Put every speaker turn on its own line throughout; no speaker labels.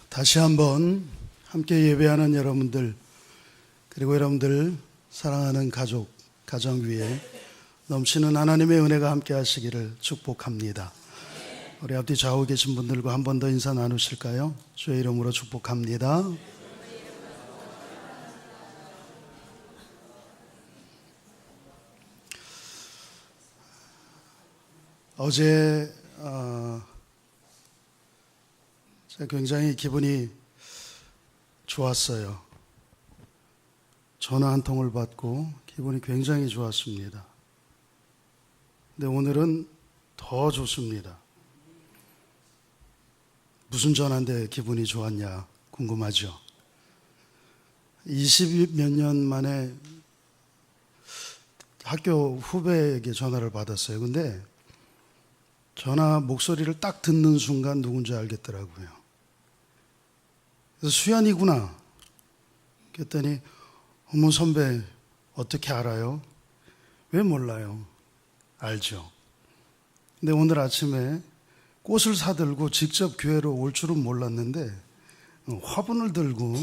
다시 한번 함께 예배하는 여러분들, 그리고 여러분들 사랑하는 가족, 가정 위에 넘치는 하나님의 은혜가 함께 하시기를 축복합니다. 우리 앞뒤 좌우 계신 분들과 한 번 더 인사 나누실까요? 주의 이름으로 축복합니다. 어제 제가 굉장히 기분이 좋았어요. 전화 한 통을 받고 기분이 굉장히 좋았습니다. 근데 오늘은 더 좋습니다. 무슨 전화인데 기분이 좋았냐 궁금하죠? 20몇 년 만에 학교 후배에게 전화를 받았어요. 근데 전화 목소리를 딱 듣는 순간 누군지 알겠더라고요. 그래서 수연이구나. 그랬더니 어머 선배 어떻게 알아요? 왜 몰라요? 알죠. 근데 오늘 아침에 꽃을 사들고 직접 교회로 올 줄은 몰랐는데 화분을 들고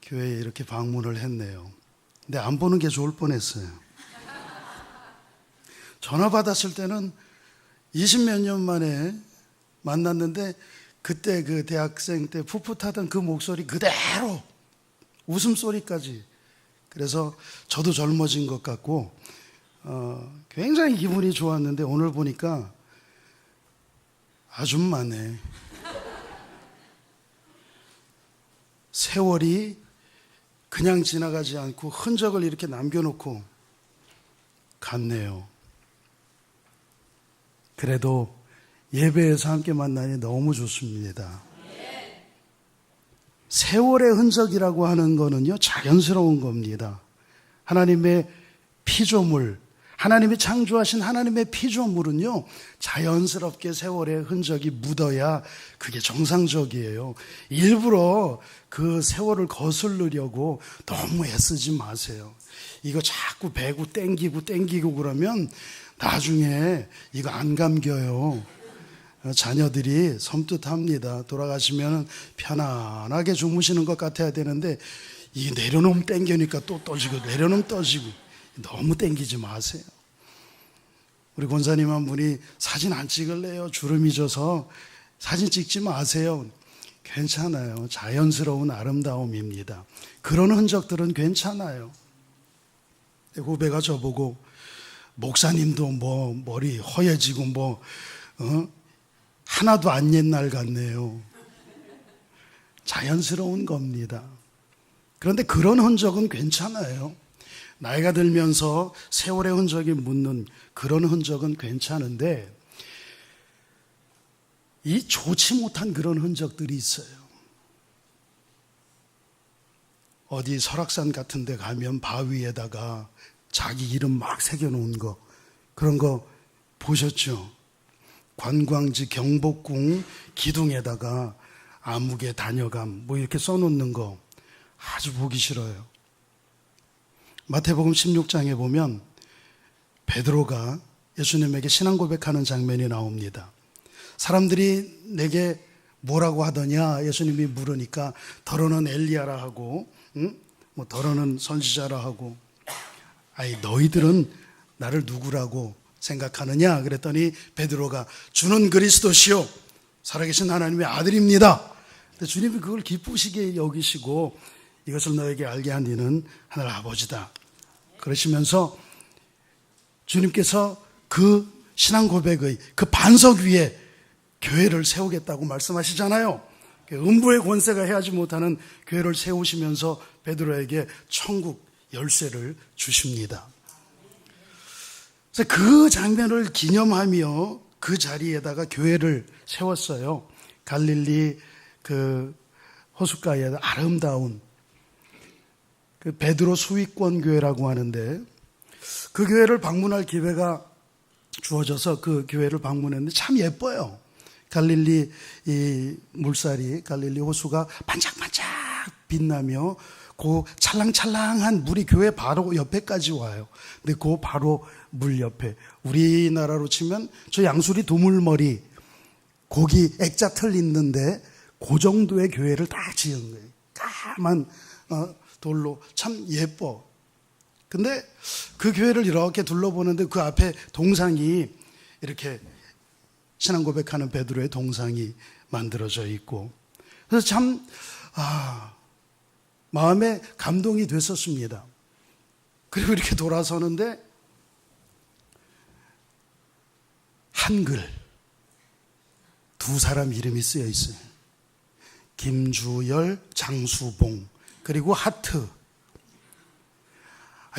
교회에 이렇게 방문을 했네요. 근데 안 보는 게 좋을 뻔했어요. 전화 받았을 때는 20몇 년 만에 만났는데 그때 그 대학생 때 풋풋하던 그 목소리 그대로 웃음소리까지. 그래서 저도 젊어진 것 같고 굉장히 기분이 좋았는데 오늘 보니까 아줌마네. 세월이 그냥 지나가지 않고 흔적을 이렇게 남겨놓고 갔네요. 그래도 예배에서 함께 만나니 너무 좋습니다. 세월의 흔적이라고 하는 거는요, 자연스러운 겁니다. 하나님의 피조물, 하나님이 창조하신 하나님의 피조물은요, 자연스럽게 세월의 흔적이 묻어야 그게 정상적이에요. 일부러 그 세월을 거스르려고 너무 애쓰지 마세요. 이거 자꾸 배고 땡기고 그러면 나중에 이거 안 감겨요. 자녀들이 섬뜩합니다. 돌아가시면 편안하게 주무시는 것 같아야 되는데 이게 내려놓으면 땡기니까 또 떠지고 내려놓으면 떠지고 너무 땡기지 마세요. 우리 권사님 한 분이 사진 안 찍을래요? 주름이 져서 사진 찍지 마세요. 괜찮아요. 자연스러운 아름다움입니다. 그런 흔적들은 괜찮아요. 후배가 저보고 목사님도 뭐 머리 허해지고 하나도 안 옛날 같네요. 자연스러운 겁니다. 그런데 그런 흔적은 괜찮아요. 나이가 들면서 세월의 흔적이 묻는 그런 흔적은 괜찮은데 이 좋지 못한 그런 흔적들이 있어요. 어디 설악산 같은 데 가면 바위에다가 자기 이름 막 새겨놓은 거, 그런 거 보셨죠? 관광지 경복궁 기둥에다가 아무개 다녀감 이렇게 써놓는 거 아주 보기 싫어요. 마태복음 16장에 보면 베드로가 예수님에게 신앙 고백하는 장면이 나옵니다. 사람들이 내게 뭐라고 하더냐 예수님이 물으니까 더러는 엘리야라 하고 더러는 선지자라 하고 아이 너희들은 나를 누구라고 생각하느냐 그랬더니 베드로가 주는 그리스도시요 살아계신 하나님의 아들입니다. 근데 주님이 그걸 기쁘시게 여기시고 이것을 너에게 알게 한 이는 하늘 아버지다 그러시면서 주님께서 그 신앙 고백의 그 반석 위에 교회를 세우겠다고 말씀하시잖아요. 음부의 권세가 해하지 못하는 교회를 세우시면서 베드로에게 천국 열쇠를 주십니다. 그래서 그 장면을 기념하며 그 자리에다가 교회를 세웠어요. 갈릴리 그 호숫가에 아름다운 그 베드로 수위권 교회라고 하는데 그 교회를 방문할 기회가 주어져서 그 교회를 방문했는데 참 예뻐요. 갈릴리 이 물살이 갈릴리 호수가 반짝반짝 빛나며 그 찰랑찰랑한 물이 교회 바로 옆에까지 와요. 근데 그 바로 물 옆에, 우리나라로 치면 저 양수리 두물머리 거기 액자틀 있는데 그 정도의 교회를 다 지은 거예요. 까만 돌로 참 예뻐. 근데 그 교회를 이렇게 둘러보는데 그 앞에 동상이 이렇게 신앙 고백하는 베드로의 동상이 만들어져 있고, 그래서 참 마음에 감동이 됐었습니다. 그리고 이렇게 돌아서는데 한글 두 사람 이름이 쓰여 있어요. 김주열, 장수봉, 그리고 하트.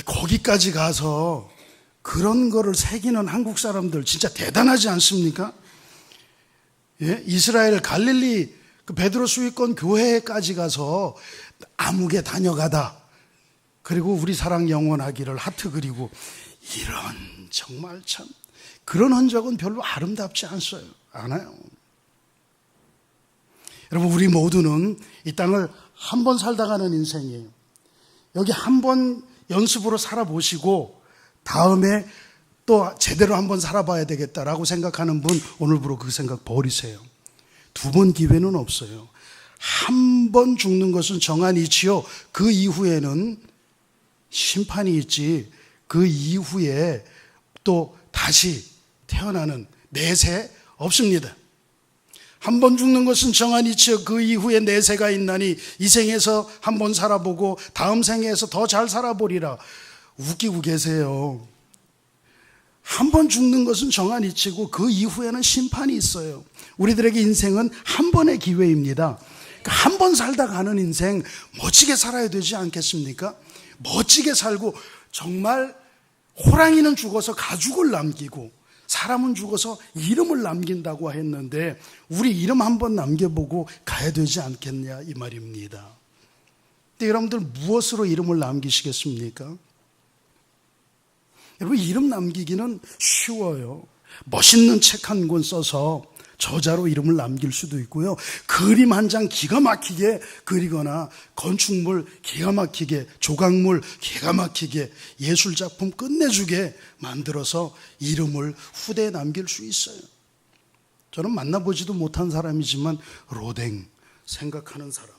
거기까지 가서 그런 거를 새기는 한국 사람들 진짜 대단하지 않습니까? 예? 이스라엘 갈릴리 그 베드로 수위권 교회까지 가서 아무개 다녀가다, 그리고 우리 사랑 영원하기를 하트 그리고, 이런 정말 참 그런 흔적은 별로 아름답지 않아요. 여러분, 우리 모두는 이 땅을 한 번 살다 가는 인생이에요. 여기 한 번 연습으로 살아보시고 다음에 또 제대로 한번 살아봐야 되겠다라고 생각하는 분, 오늘부로 그 생각 버리세요. 두 번 기회는 없어요. 한 번 죽는 것은 정한 이치요, 그 이후에는 심판이 있지, 그 이후에 또 다시 태어나는 내세 없습니다. 한 번 죽는 것은 정한 이치요, 그 이후에 내세가 있나니 이 생에서 한 번 살아보고 다음 생에서 더 잘 살아보리라. 웃기고 계세요. 한 번 죽는 것은 정한 이치고 그 이후에는 심판이 있어요. 우리들에게 인생은 한 번의 기회입니다. 그러니까 한 번 살다 가는 인생 멋지게 살아야 되지 않겠습니까? 멋지게 살고, 정말 호랑이는 죽어서 가죽을 남기고 사람은 죽어서 이름을 남긴다고 했는데 우리 이름 한번 남겨보고 가야 되지 않겠냐 이 말입니다. 근데 여러분들 무엇으로 이름을 남기시겠습니까? 여러분, 이름 남기기는 쉬워요. 멋있는 책 한 권 써서 저자로 이름을 남길 수도 있고요. 그림 한 장 기가 막히게 그리거나 건축물 기가 막히게, 조각물 기가 막히게, 예술작품 끝내주게 만들어서 이름을 후대에 남길 수 있어요. 저는 만나보지도 못한 사람이지만 로댕 생각하는 사람,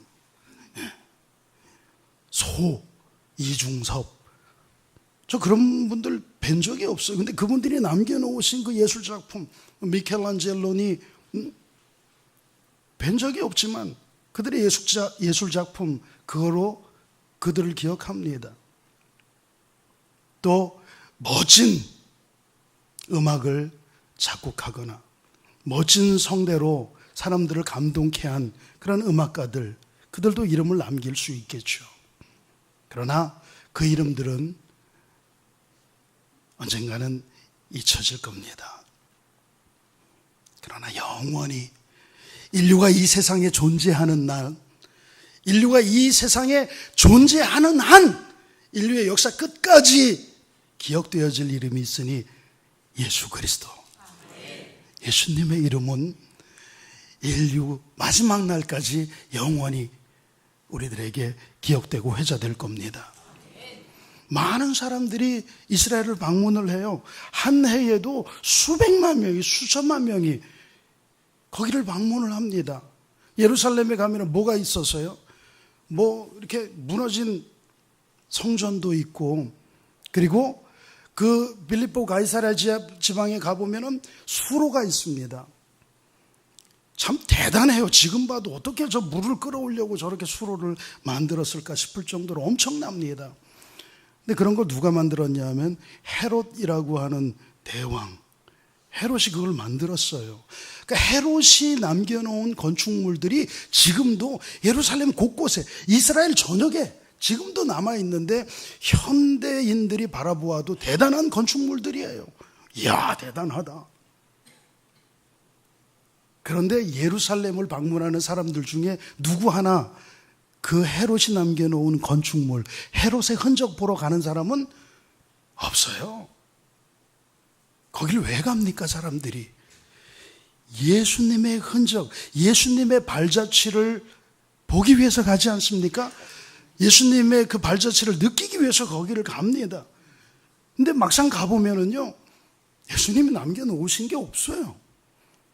이중섭, 저 그런 분들 뵌 적이 없어요. 근데 그분들이 남겨놓으신 그 예술작품, 미켈란젤로니 뵌 적이 없지만 그들의 예술작품, 그거로 그들을 기억합니다. 또 멋진 음악을 작곡하거나 멋진 성대로 사람들을 감동케 한 그런 음악가들, 그들도 이름을 남길 수 있겠죠. 그러나 그 이름들은 언젠가는 잊혀질 겁니다. 그러나 영원히 인류가 이 세상에 존재하는 날, 인류가 이 세상에 존재하는 한, 인류의 역사 끝까지 기억되어질 이름이 있으니 예수 그리스도. 예수님의 이름은 인류 마지막 날까지 영원히 우리들에게 기억되고 회자될 겁니다. 많은 사람들이 이스라엘을 방문을 해요. 한 해에도 수백만 명이, 수천만 명이 거기를 방문을 합니다. 예루살렘에 가면 뭐가 있어서요? 뭐 이렇게 무너진 성전도 있고, 그리고 그 빌립보 가이사랴 지방에 가보면 수로가 있습니다. 참 대단해요. 지금 봐도 어떻게 저 물을 끌어오려고 저렇게 수로를 만들었을까 싶을 정도로 엄청납니다. 근데 그런 걸 누가 만들었냐 하면 헤롯이라고 하는 대왕, 헤롯이 그걸 만들었어요. 그러니까 헤롯이 남겨놓은 건축물들이 지금도 예루살렘 곳곳에, 이스라엘 전역에 지금도 남아있는데 현대인들이 바라보아도 대단한 건축물들이에요. 이야, 대단하다. 그런데 예루살렘을 방문하는 사람들 중에 누구 하나 그 헤롯이 남겨놓은 건축물, 헤롯의 흔적 보러 가는 사람은 없어요. 거길 왜 갑니까, 사람들이? 예수님의 흔적, 예수님의 발자취를 보기 위해서 가지 않습니까? 예수님의 그 발자취를 느끼기 위해서 거기를 갑니다. 근데 막상 가보면은요, 예수님이 남겨놓으신 게 없어요.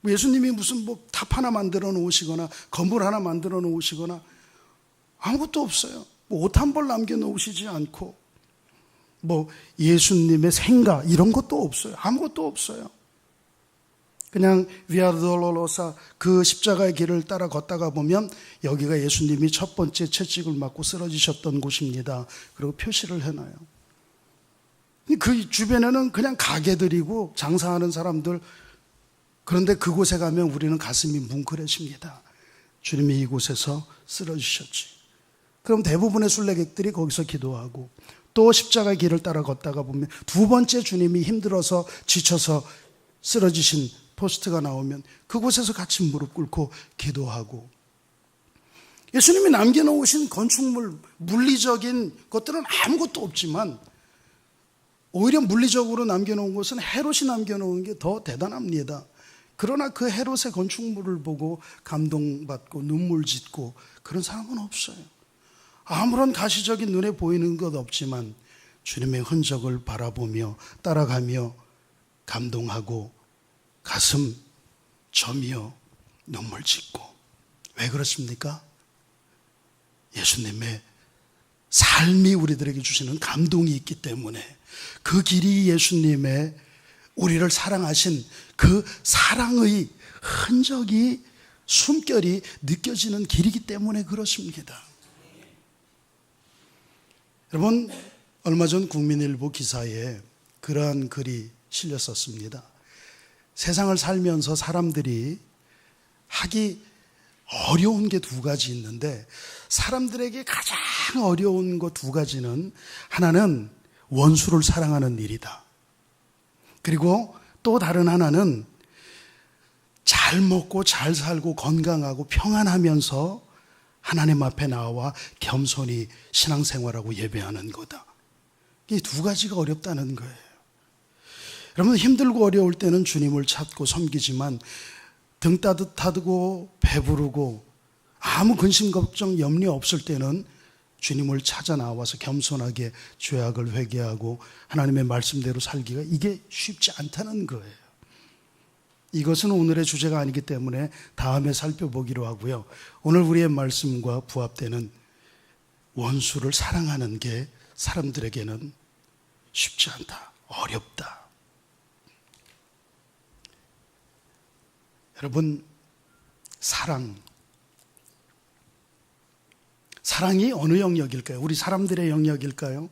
예수님이 무슨 뭐 탑 하나 만들어 놓으시거나 건물 하나 만들어 놓으시거나 아무것도 없어요. 뭐 옷 한 벌 남겨놓으시지 않고 뭐 예수님의 생가 이런 것도 없어요. 아무것도 없어요. 그냥 위아 돌로로사 그 십자가의 길을 따라 걷다가 보면 여기가 예수님이 첫 번째 채찍을 맞고 쓰러지셨던 곳입니다. 그리고 표시를 해놔요. 그 주변에는 그냥 가게들이고 장사하는 사람들. 그런데 그곳에 가면 우리는 가슴이 뭉클해집니다. 주님이 이곳에서 쓰러지셨지. 그럼 대부분의 순례객들이 거기서 기도하고 또 십자가의 길을 따라 걷다가 보면 두 번째 주님이 힘들어서 지쳐서 쓰러지신 포스트가 나오면 그곳에서 같이 무릎 꿇고 기도하고, 예수님이 남겨놓으신 건축물, 물리적인 것들은 아무것도 없지만 오히려 물리적으로 남겨놓은 것은 헤롯이 남겨놓은 게 더 대단합니다. 그러나 그 헤롯의 건축물을 보고 감동받고 눈물 짓고 그런 사람은 없어요. 아무런 가시적인 눈에 보이는 것 없지만 주님의 흔적을 바라보며 따라가며 감동하고 가슴 저미어 눈물 짓고. 왜 그렇습니까? 예수님의 삶이 우리들에게 주시는 감동이 있기 때문에, 그 길이 예수님의 우리를 사랑하신 그 사랑의 흔적이, 숨결이 느껴지는 길이기 때문에 그렇습니다. 여러분, 얼마 전 국민일보 기사에 그러한 글이 실렸었습니다. 세상을 살면서 사람들이 하기 어려운 게 두 가지 있는데, 사람들에게 가장 어려운 것 두 가지는, 하나는 원수를 사랑하는 일이다. 그리고 또 다른 하나는 잘 먹고 잘 살고 건강하고 평안하면서 하나님 앞에 나와 겸손히 신앙생활하고 예배하는 거다. 이 두 가지가 어렵다는 거예요. 여러분, 힘들고 어려울 때는 주님을 찾고 섬기지만 등 따뜻하고 배부르고 아무 근심 걱정 염려 없을 때는 주님을 찾아 나와서 겸손하게 죄악을 회개하고 하나님의 말씀대로 살기가, 이게 쉽지 않다는 거예요. 이것은 오늘의 주제가 아니기 때문에 다음에 살펴보기로 하고요. 오늘 우리의 말씀과 부합되는 원수를 사랑하는 게 사람들에게는 쉽지 않다, 어렵다. 여러분, 사랑이 어느 영역일까요? 우리 사람들의 영역일까요?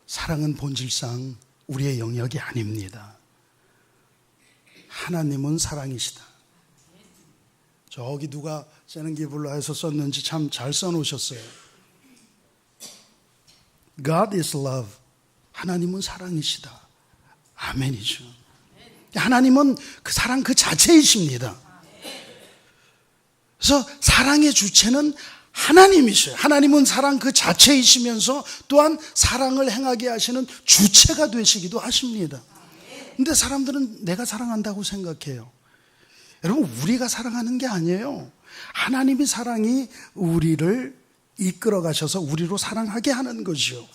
사랑은 본질상 우리의 영역이 아닙니다. 하나님은 사랑이시다. 저기 누가 세는기블라에서 썼는지 참 잘 써놓으셨어요. God is love. 하나님은 사랑이시다. 아멘이죠. 하나님은 그 사랑 그 자체이십니다. 그래서 사랑의 주체는 하나님이셔요. 하나님은 사랑 그 자체이시면서 또한 사랑을 행하게 하시는 주체가 되시기도 하십니다. 근데 사람들은 내가 사랑한다고 생각해요. 여러분, 우리가 사랑하는 게 아니에요. 하나님이 사랑이 우리를 이끌어 가셔서 우리로 사랑하게 하는 것이요.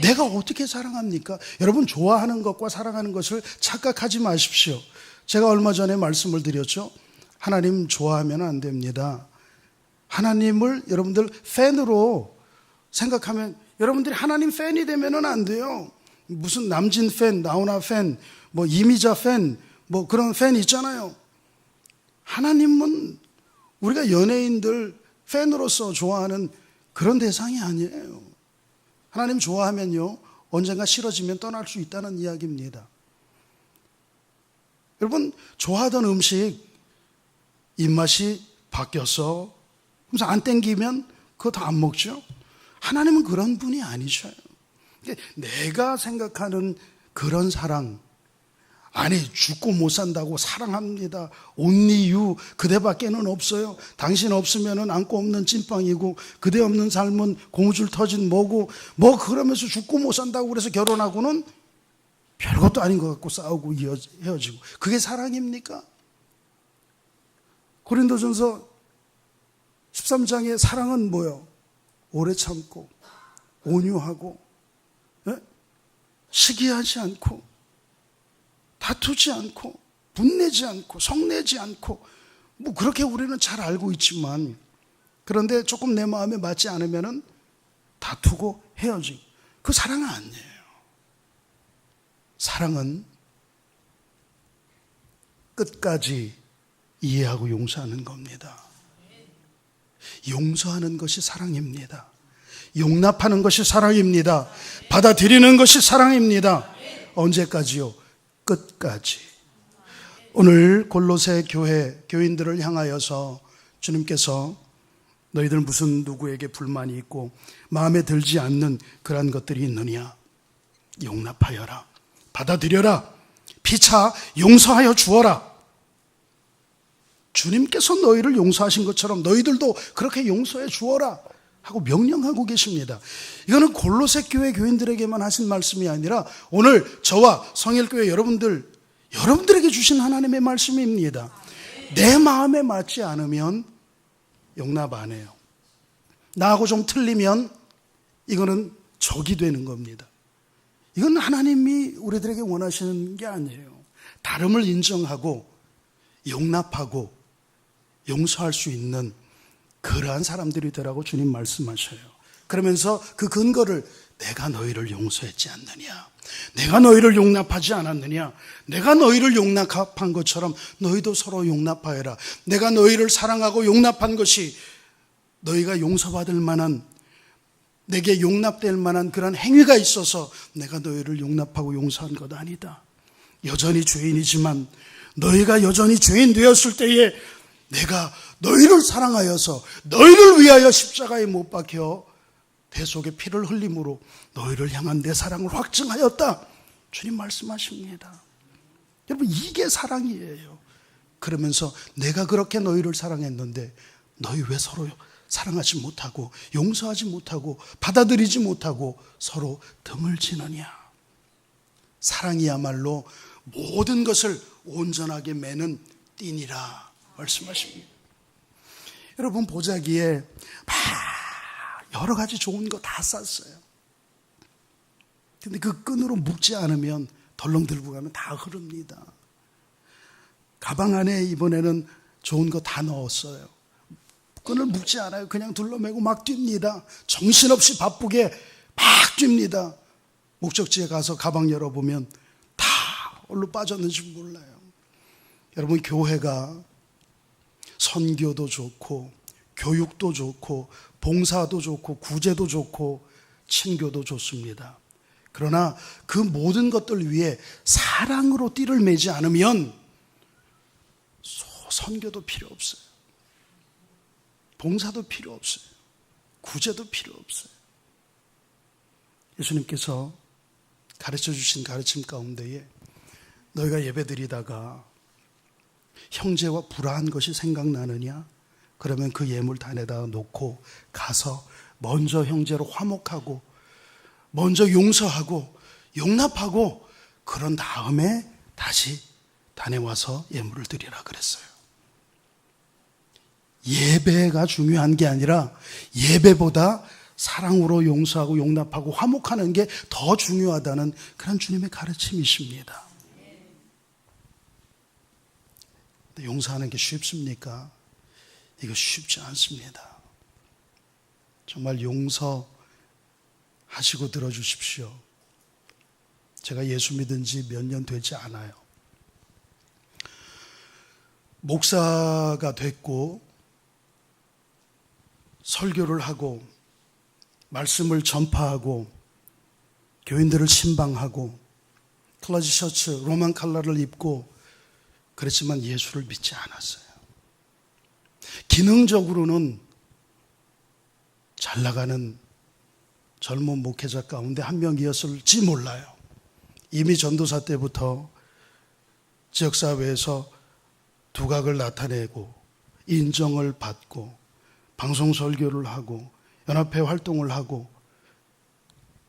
내가 어떻게 사랑합니까? 여러분, 좋아하는 것과 사랑하는 것을 착각하지 마십시오. 제가 얼마 전에 말씀을 드렸죠. 하나님 좋아하면 안 됩니다. 하나님을 여러분들 팬으로 생각하면, 여러분들이 하나님 팬이 되면은 안 돼요. 무슨 남진 팬, 나훈아 팬, 뭐 이미자 팬, 뭐 그런 팬 있잖아요. 하나님은 우리가 연예인들 팬으로서 좋아하는 그런 대상이 아니에요. 하나님 좋아하면요, 언젠가 싫어지면 떠날 수 있다는 이야기입니다. 여러분, 좋아하던 음식 입맛이 바뀌어서 그래서 안 땡기면 그거 다 안 먹죠. 하나님은 그런 분이 아니셔요. 내가 생각하는 그런 사랑, 아니 죽고 못 산다고 사랑합니다, only you, 그대밖에는 없어요, 당신 없으면 안고 없는 찐빵이고 그대 없는 삶은 고무줄 터진 뭐고 뭐 그러면서 죽고 못 산다고 그래서 결혼하고는 별것도 아닌 것 같고 싸우고 헤어지고, 그게 사랑입니까? 고린도전서 13장의 사랑은 뭐요? 오래 참고 온유하고, 시기하지 않고 다투지 않고 분내지 않고 성내지 않고, 뭐 그렇게 우리는 잘 알고 있지만, 그런데 조금 내 마음에 맞지 않으면은 다투고 헤어지고, 그 사랑은 아니에요. 사랑은 끝까지 이해하고 용서하는 겁니다. 용서하는 것이 사랑입니다. 용납하는 것이 사랑입니다. 받아들이는 것이 사랑입니다. 언제까지요? 끝까지. 오늘 골로새 교인들을 향하여서 주님께서 너희들 무슨 누구에게 불만이 있고 마음에 들지 않는 그러한 것들이 있느냐? 용납하여라. 받아들여라. 피차 용서하여 주어라. 주님께서 너희를 용서하신 것처럼 너희들도 그렇게 용서해 주어라 하고 명령하고 계십니다. 이거는 골로새 교회 교인들에게만 하신 말씀이 아니라 오늘 저와 성일교회 여러분들에게 주신 하나님의 말씀입니다. 내 마음에 맞지 않으면 용납 안 해요. 나하고 좀 틀리면 이거는 적이 되는 겁니다. 이건 하나님이 우리들에게 원하시는 게 아니에요. 다름을 인정하고 용납하고 용서할 수 있는 그러한 사람들이 되라고 주님 말씀하셔요. 그러면서 그 근거를 내가 너희를 용서했지 않느냐, 내가 너희를 용납하지 않았느냐, 내가 너희를 용납한 것처럼 너희도 서로 용납하여라. 내가 너희를 사랑하고 용납한 것이 너희가 용서받을 만한, 내게 용납될 만한 그런 행위가 있어서 내가 너희를 용납하고 용서한 것 아니다. 여전히 죄인이지만 너희가 여전히 죄인 되었을 때에 내가 너희를 사랑하여서 너희를 위하여 십자가에 못 박혀 대속의 피를 흘림으로 너희를 향한 내 사랑을 확증하였다. 주님 말씀하십니다. 여러분, 이게 사랑이에요. 그러면서 내가 그렇게 너희를 사랑했는데 너희 왜 서로 사랑하지 못하고 용서하지 못하고 받아들이지 못하고 서로 등을 지느냐. 사랑이야말로 모든 것을 온전하게 매는 띠니라 말씀하십니다. 여러분, 보자기에 막 여러 가지 좋은 거 다 쌌어요. 근데 그 끈으로 묶지 않으면 덜렁 들고 가면 다 흐릅니다. 가방 안에 이번에는 좋은 거 다 넣었어요. 끈을 묶지 않아요. 그냥 둘러매고 막 뜁니다. 정신없이 바쁘게 막 뜁니다. 목적지에 가서 가방 열어보면 다 어디로 빠졌는지 몰라요. 여러분, 교회가 선교도 좋고 교육도 좋고 봉사도 좋고 구제도 좋고 친교도 좋습니다. 그러나 그 모든 것들 위해 사랑으로 띠를 매지 않으면 선교도 필요 없어요. 봉사도 필요 없어요. 구제도 필요 없어요. 예수님께서 가르쳐 주신 가르침 가운데에 너희가 예배드리다가 형제와 불화한 것이 생각나느냐? 그러면 그 예물단에다 놓고 가서 먼저 형제로 화목하고 먼저 용서하고 용납하고 그런 다음에 다시 단에 와서 예물을 드리라 그랬어요. 예배가 중요한 게 아니라 예배보다 사랑으로 용서하고 용납하고 화목하는 게 더 중요하다는 그런 주님의 가르침이십니다. 근데 용서하는 게 쉽습니까? 이거 쉽지 않습니다. 정말 용서하시고 들어주십시오. 제가 예수 믿은 지 몇 년 되지 않아요. 목사가 됐고 설교를 하고 말씀을 전파하고 교인들을 신방하고 클러지 셔츠 로만 칼라를 입고 그랬지만 예수를 믿지 않았어요. 기능적으로는 잘 나가는 젊은 목회자 가운데 한 명이었을지 몰라요. 이미 전도사 때부터 지역사회에서 두각을 나타내고 인정을 받고 방송 설교를 하고 연합회 활동을 하고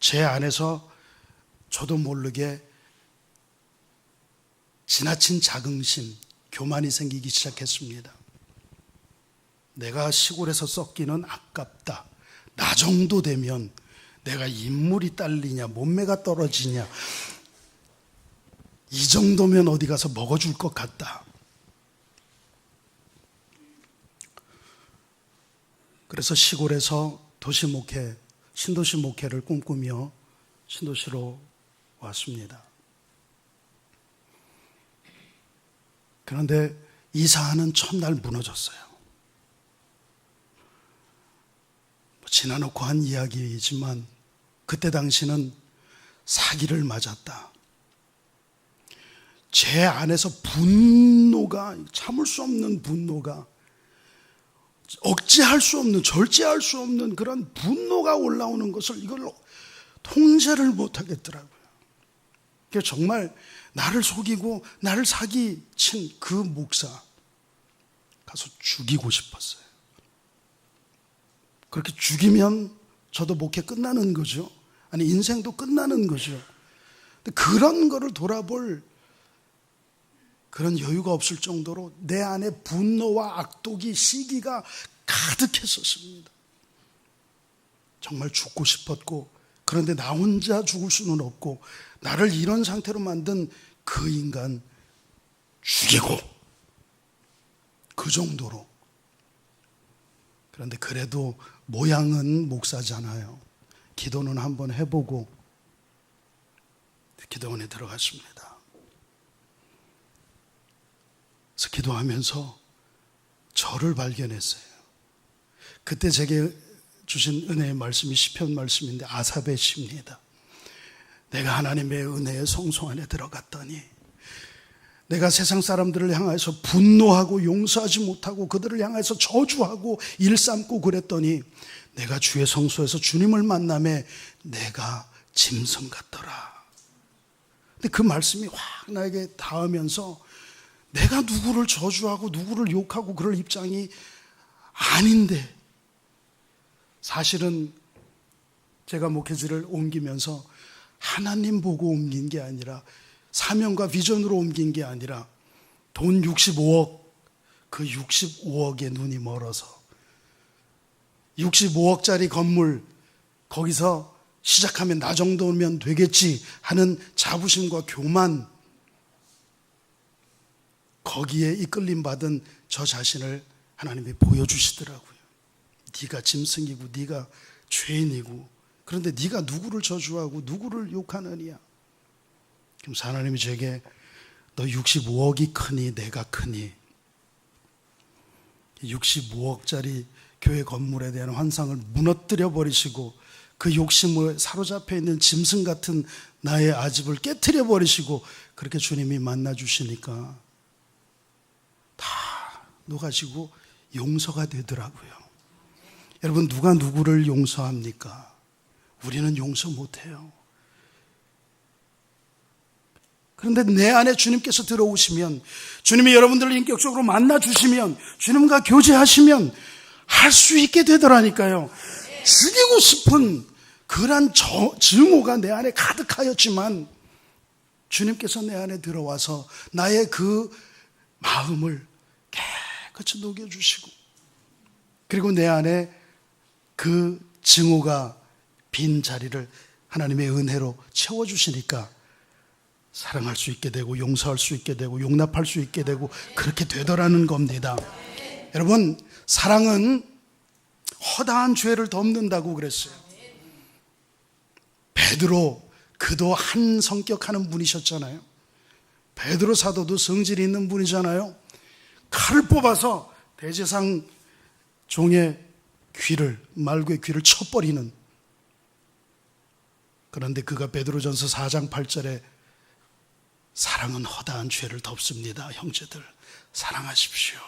제 안에서 저도 모르게 지나친 자긍심, 교만이 생기기 시작했습니다. 내가 시골에서 썩기는 아깝다. 나 정도 되면 내가 인물이 딸리냐, 몸매가 떨어지냐, 이 정도면 어디 가서 먹어줄 것 같다. 그래서 시골에서 도시 목회, 신도시 목회를 꿈꾸며 신도시로 왔습니다. 그런데 이사하는 첫날 무너졌어요. 지나놓고 한 이야기이지만 그때 당시는 사기를 맞았다. 제 안에서 분노가, 참을 수 없는 분노가, 억제할 수 없는, 절제할 수 없는 그런 분노가 올라오는 것을 이걸로 통제를 못하겠더라고요. 그래서 정말 나를 속이고 나를 사기친 그 목사 가서 죽이고 싶었어요. 그렇게 죽이면 저도 목회 끝나는 거죠. 아니, 인생도 끝나는 거죠. 근데 그런 거를 돌아볼 그런 여유가 없을 정도로 내 안에 분노와 악독이, 시기가 가득했었습니다. 정말 죽고 싶었고, 그런데 나 혼자 죽을 수는 없고, 나를 이런 상태로 만든 그 인간 죽이고, 그 정도로. 그런데 그래도 모양은 목사잖아요. 기도는 한번 해보고 기도원에 들어갔습니다. 그래서 기도하면서 저를 발견했어요. 그때 제게 주신 은혜의 말씀이 시편 말씀인데 아삽의 시입니다. 내가 하나님의 은혜의 성소 안에 들어갔더니 내가 세상 사람들을 향해서 분노하고 용서하지 못하고 그들을 향해서 저주하고 일삼고 그랬더니 내가 주의 성소에서 주님을 만남에 내가 짐승 같더라. 근데 그 말씀이 확 나에게 닿으면서 내가 누구를 저주하고 누구를 욕하고 그럴 입장이 아닌데, 사실은 제가 목회지를 옮기면서 하나님 보고 옮긴 게 아니라, 사명과 비전으로 옮긴 게 아니라 돈 65억, 그 65억에 눈이 멀어서 65억짜리 건물, 거기서 시작하면 나 정도면 되겠지 하는 자부심과 교만, 거기에 이끌림 받은 저 자신을 하나님이 보여주시더라고요. 네가 짐승이고 네가 죄인이고, 그런데 네가 누구를 저주하고 누구를 욕하느냐. 그래서 하나님이 제게 너 65억이 크니 내가 크니, 65억짜리 교회 건물에 대한 환상을 무너뜨려 버리시고 그 욕심에 사로잡혀 있는 짐승 같은 나의 아집을 깨트려 버리시고 그렇게 주님이 만나 주시니까 다 녹아지고 용서가 되더라고요. 여러분, 누가 누구를 용서합니까? 우리는 용서 못해요. 그런데 내 안에 주님께서 들어오시면, 주님이 여러분들을 인격적으로 만나 주시면, 주님과 교제하시면 할 수 있게 되더라니까요. 죽이고 싶은 그런 증오가 내 안에 가득하였지만 주님께서 내 안에 들어와서 나의 그 마음을 깨끗이 녹여주시고, 그리고 내 안에 그 증오가 빈 자리를 하나님의 은혜로 채워주시니까 사랑할 수 있게 되고 용서할 수 있게 되고 용납할 수 있게 되고 그렇게 되더라는 겁니다. 여러분, 사랑은 허다한 죄를 덮는다고 그랬어요. 베드로, 그도 한 성격하는 분이셨잖아요. 베드로 사도도 성질이 있는 분이잖아요. 칼을 뽑아서 대제상 종의 귀를, 말구의 귀를 쳐버리는. 그런데 그가 베드로전서 4장 8절에 사랑은 허다한 죄를 덮습니다. 형제들, 사랑하십시오.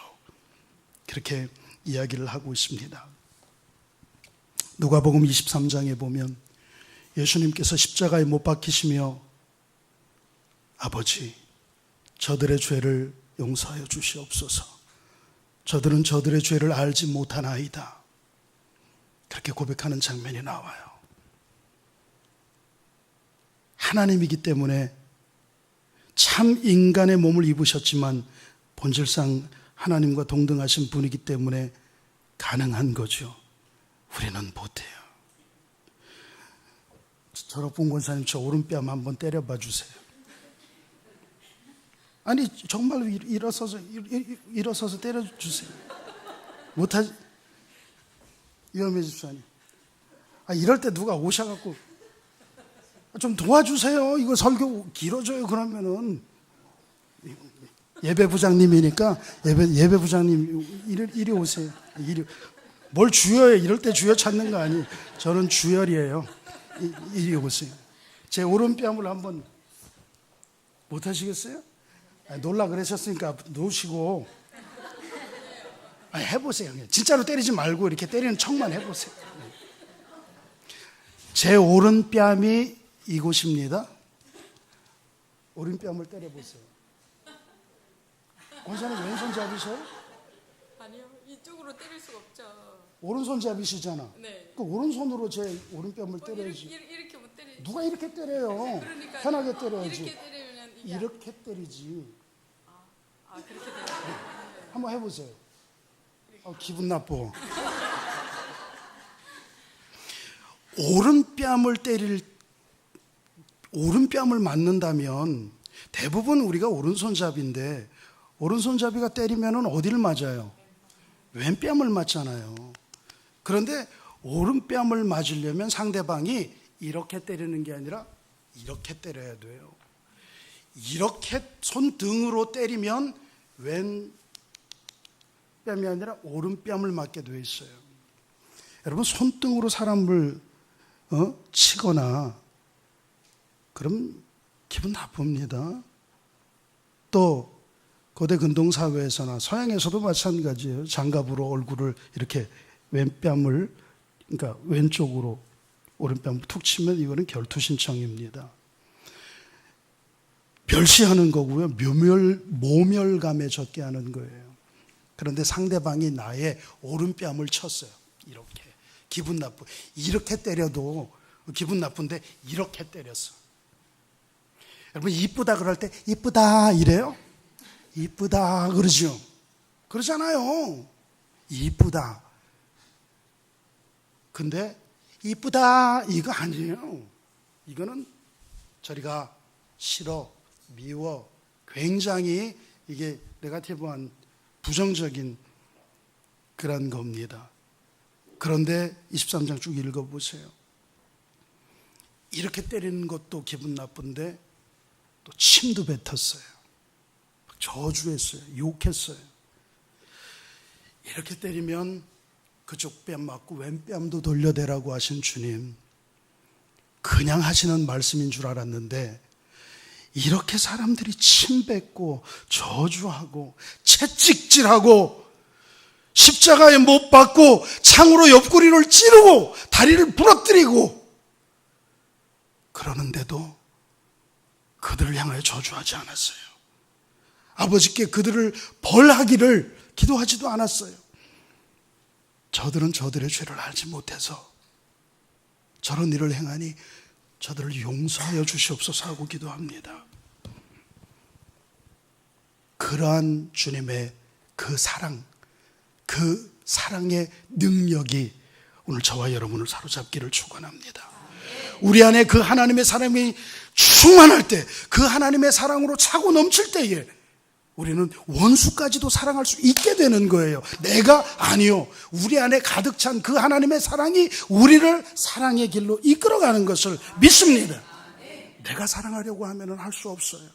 그렇게 이야기를 하고 있습니다. 누가복음 23장에 보면 예수님께서 십자가에 못 박히시며 아버지, 저들의 죄를 용서하여 주시옵소서. 저들은 저들의 죄를 알지 못하나이다. 그렇게 고백하는 장면이 나와요. 하나님이기 때문에 참 인간의 몸을 입으셨지만 본질상 하나님과 동등하신 분이기 때문에 가능한 거죠. 우리는 못해요. 저럭분 권사님 저 오른뺨 한번 때려봐 주세요. 아니 정말로 일어서서 때려주세요. 못하지? 이현미 집사님, 이럴 때 누가 오셔갖고 좀 도와주세요. 이거 설교 길어져요. 그러면은 예배부장님이니까 예배부장님 이리 오세요. 뭘 주여해? 이럴 때 주여 찾는 거 아니에요. 저는 주열이에요. 이리 오세요. 제 오른뺨을 한번 못 하시겠어요? 놀라 그러셨으니까 놓으시고 해보세요. 진짜로 때리지 말고 이렇게 때리는 척만 해보세요. 제 오른뺨이 이곳입니다. 오른뺨을 때려보세요. 권사님 왼손잡이셔요?
아니요, 이쪽으로 때릴 수가 없죠.
오른손잡이시잖아.
네.
그 오른손으로 제 오른뺨을 때려야지.
이렇게 못 때리.
누가 이렇게 때려요?
그러니까
편하게 때려야지.
이렇게 때리면 이게
이렇게 때리지.
그렇게 돼요.
한번 해보세요. 기분 나빠. 오른뺨을 맞는다면 대부분 우리가 오른손잡이인데 오른손잡이가 때리면 어디를 맞아요? 왼뺨을 맞잖아요. 그런데 오른뺨을 맞으려면 상대방이 이렇게 때리는 게 아니라 이렇게 때려야 돼요. 이렇게 손등으로 때리면 왼뺨이 아니라 오른뺨을 맞게 되어 있어요. 여러분, 손등으로 사람을 치거나 그럼 기분 나쁩니다. 또 고대 근동사회에서나 서양에서도 마찬가지예요. 장갑으로 얼굴을 이렇게 왼뺨을, 그러니까 왼쪽으로 오른뺨을 툭 치면 이거는 결투신청입니다. 멸시하는 거고요. 모멸감에 젖게 하는 거예요. 그런데 상대방이 나의 오른뺨을 쳤어요. 이렇게. 기분 나쁘. 이렇게 때려도 기분 나쁜데 이렇게 때렸어. 여러분, 이쁘다 그럴 때 이쁘다 이래요? 이쁘다 그러죠. 그러잖아요. 이쁘다. 근데 이쁘다 이거 아니에요. 이거는 저리가 싫어, 미워, 굉장히 이게 네거티브한 부정적인 그런 겁니다. 그런데 23장 쭉 읽어보세요. 이렇게 때리는 것도 기분 나쁜데 또 침도 뱉었어요. 저주했어요. 욕했어요. 이렇게 때리면 그쪽 뺨 맞고 왼뺨도 돌려대라고 하신 주님, 그냥 하시는 말씀인 줄 알았는데 이렇게 사람들이 침 뱉고 저주하고 채찍질하고 십자가에 못 박고 창으로 옆구리를 찌르고 다리를 부러뜨리고 그러는데도 그들을 향하여 저주하지 않았어요. 아버지께 그들을 벌하기를 기도하지도 않았어요. 저들은 저들의 죄를 알지 못해서 저런 일을 행하니 저들을 용서하여 주시옵소서 하고 기도합니다. 그러한 주님의 그 사랑, 그 사랑의 능력이 오늘 저와 여러분을 사로잡기를 축원합니다. 우리 안에 그 하나님의 사랑이 충만할 때, 그 하나님의 사랑으로 차고 넘칠 때에 우리는 원수까지도 사랑할 수 있게 되는 거예요. 내가 아니요. 우리 안에 가득 찬 그 하나님의 사랑이 우리를 사랑의 길로 이끌어가는 것을 믿습니다. 내가 사랑하려고 하면 할 수 없어요.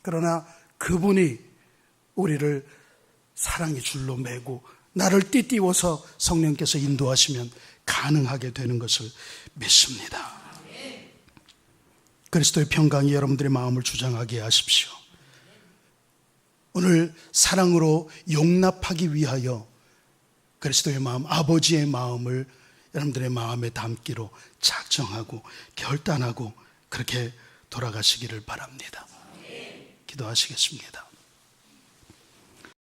그러나 그분이 우리를 사랑의 줄로 매고 나를 띠띠워서 성령께서 인도하시면 가능하게 되는 것을 믿습니다. 그리스도의 평강이 여러분들의 마음을 주장하게 하십시오. 오늘 사랑으로 용납하기 위하여 그리스도의 마음, 아버지의 마음을 여러분들의 마음에 담기로 작정하고 결단하고 그렇게 돌아가시기를 바랍니다. 기도하시겠습니다.